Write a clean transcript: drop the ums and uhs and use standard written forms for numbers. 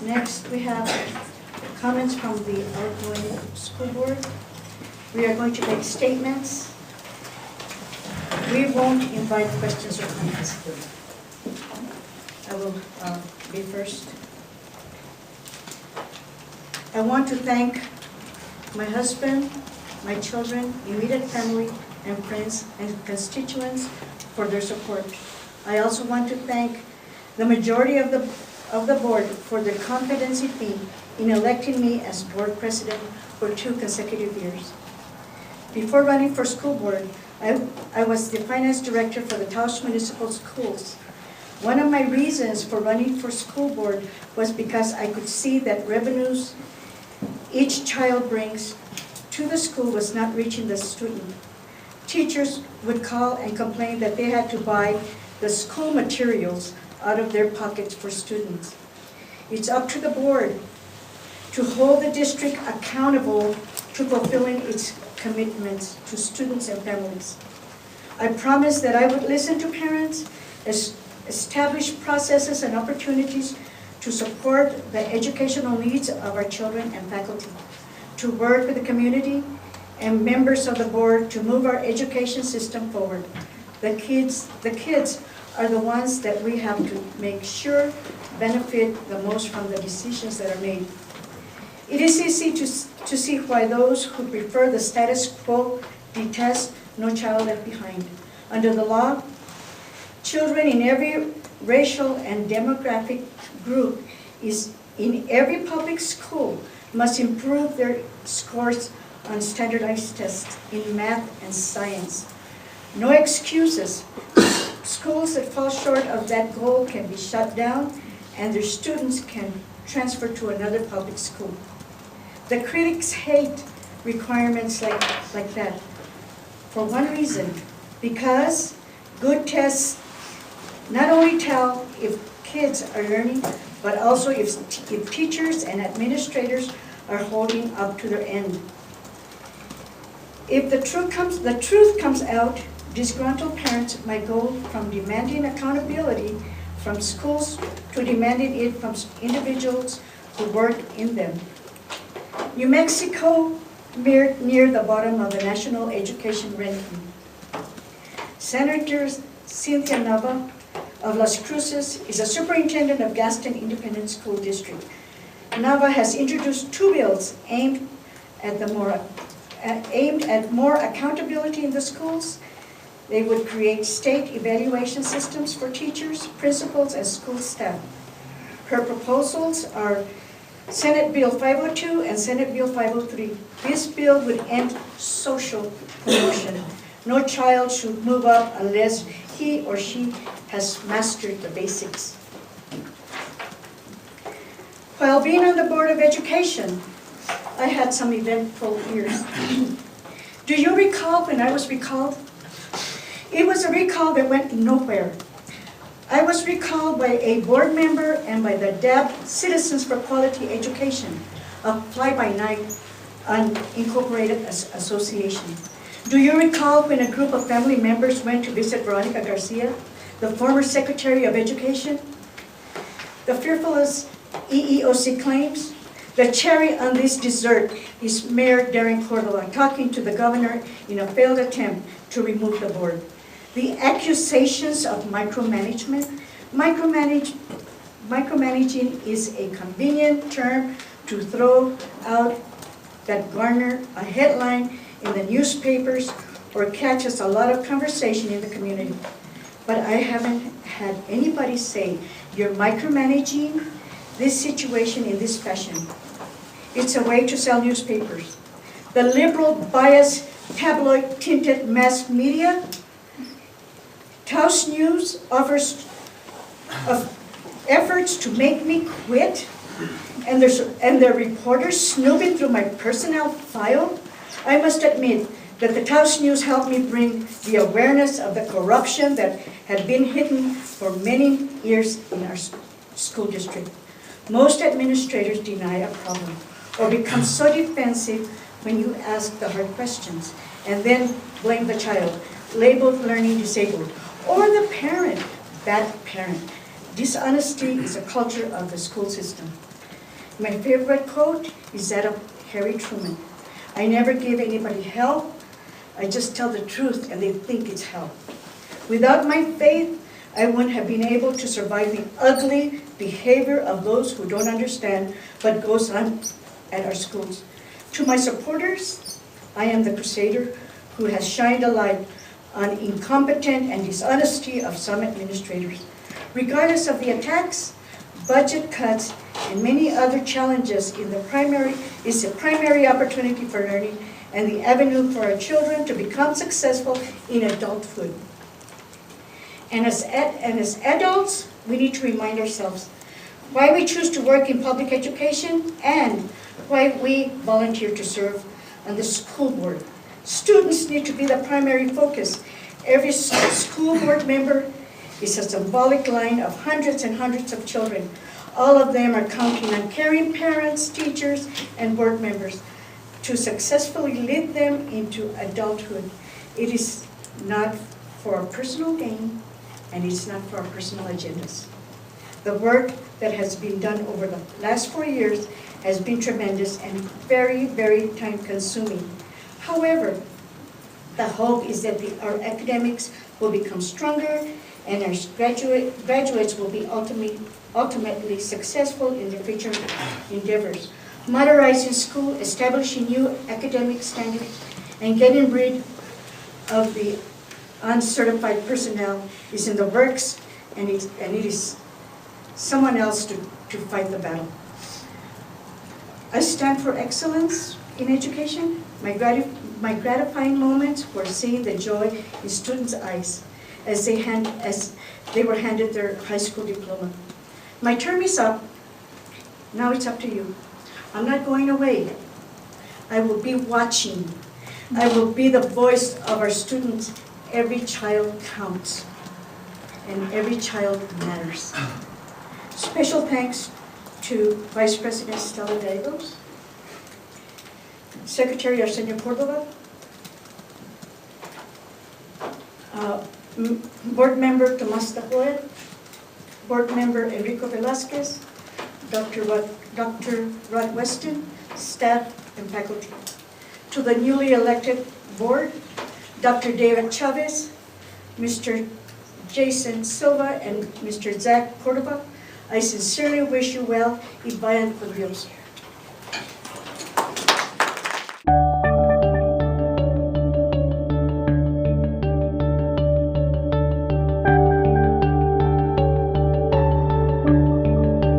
Next, we have comments from the outgoing school board. We are going to make statements. We won't invite questions or comments. I will be first. I want to thank my husband, my children, immediate family, and friends and constituents for their support. I also want to thank the majority of the board for their confidence in me in electing me as board president for 2 consecutive years. Before running for school board, I was the finance director for the Taos Municipal Schools. One of my reasons for running for school board was because I could see that revenues each child brings to the school was not reaching the student. Teachers would call and complain that they had to buy the school materials out of their pockets for students. It's up to the board to hold the district accountable to fulfilling its commitments to students and families. I promised that I would listen to parents, establish processes and opportunities to support the educational needs of our children and faculty, to work with the community and members of the board to move our education system forward. The kids are the ones that we have to make sure benefit the most from the decisions that are made. It is easy to see why those who prefer the status quo detest No Child Left Behind. Under the law, children in every racial and demographic group in every public school must improve their scores on standardized tests in math and science. No excuses. Schools that fall short of that goal can be shut down and their students can transfer to another public school. The critics hate requirements like that for one reason, because good tests not only tell if kids are learning, but also if teachers and administrators are holding up to their end. If the truth comes out, disgruntled parents might go from demanding accountability from schools to demanding it from individuals who work in them. New Mexico mirrored near the bottom of the national education ranking. Senator Cynthia Nava of Las Cruces is a superintendent of Gaston Independent School District. Nava has introduced 2 bills aimed at more accountability in the schools. They would create state evaluation systems for teachers, principals, and school staff. Her proposals are Senate Bill 502 and Senate Bill 503. This bill would end social promotion. No child should move up unless he or she has mastered the basics. While being on the Board of Education, I had some eventful years. Do you recall when I was recalled? It was a recall that went nowhere. I was recalled by a board member and by the DAB Citizens for Quality Education, a fly-by-night unincorporated association. Do you recall when a group of family members went to visit Veronica Garcia, the former Secretary of Education? The fearful as EEOC claims, the cherry on this dessert is Mayor Darren Cordova talking to the governor in a failed attempt to remove the board. The accusations of micromanagement. Micromanaging is a convenient term to throw out that garner a headline in the newspapers or catches a lot of conversation in the community. But I haven't had anybody say, you're micromanaging this situation in this fashion. It's a way to sell newspapers. The liberal, biased, tabloid-tinted mass media. Taos News offers efforts to make me quit, and their reporters snooping through my personnel file. I must admit that the Taos News helped me bring the awareness of the corruption that had been hidden for many years in our school district. Most administrators deny a problem or become so defensive when you ask the hard questions and then blame the child, labeled learning disabled, or the parent, bad parent. Dishonesty is a culture of the school system. My favorite quote is that of Harry Truman. I never give anybody hell, I just tell the truth and they think it's hell. Without my faith, I wouldn't have been able to survive the ugly behavior of those who don't understand what goes on at our schools. To my supporters, I am the crusader who has shined a light on incompetent and dishonesty of some administrators. Regardless of the attacks, budget cuts, and many other challenges is a primary opportunity for learning and the avenue for our children to become successful in adulthood. And as adults, we need to remind ourselves why we choose to work in public education and why we volunteer to serve on the school board. Students need to be the primary focus. Every school board member is a symbolic line of hundreds and hundreds of children. All of them are counting on caring parents, teachers, and board members to successfully lead them into adulthood. It is not for our personal gain, and it's not for our personal agendas. The work that has been done over the last 4 years has been tremendous and very, very time-consuming. However, the hope is that our academics will become stronger and our graduates will be ultimately successful in their future endeavors. Modernizing school, establishing new academic standards, and getting rid of the uncertified personnel is in the works, and it is someone else to fight the battle. I stand for excellence in education. My gratifying moments were seeing the joy in students' eyes as they were handed their high school diploma. My term is up. Now it's up to you. I'm not going away. I will be watching. I will be the voice of our students. Every child counts, and every child matters. Special thanks to Vice President Stella Gallegos, Secretary Arsenio Cordova, Board Member Tomas Tapoel, Board Member Enrico Velasquez, Dr. Rod Weston, staff and faculty. To the newly elected board, Dr. David Chavez, Mr. Jason Silva, and Mr. Zach Cordova, I sincerely wish you well y vayan con Dios.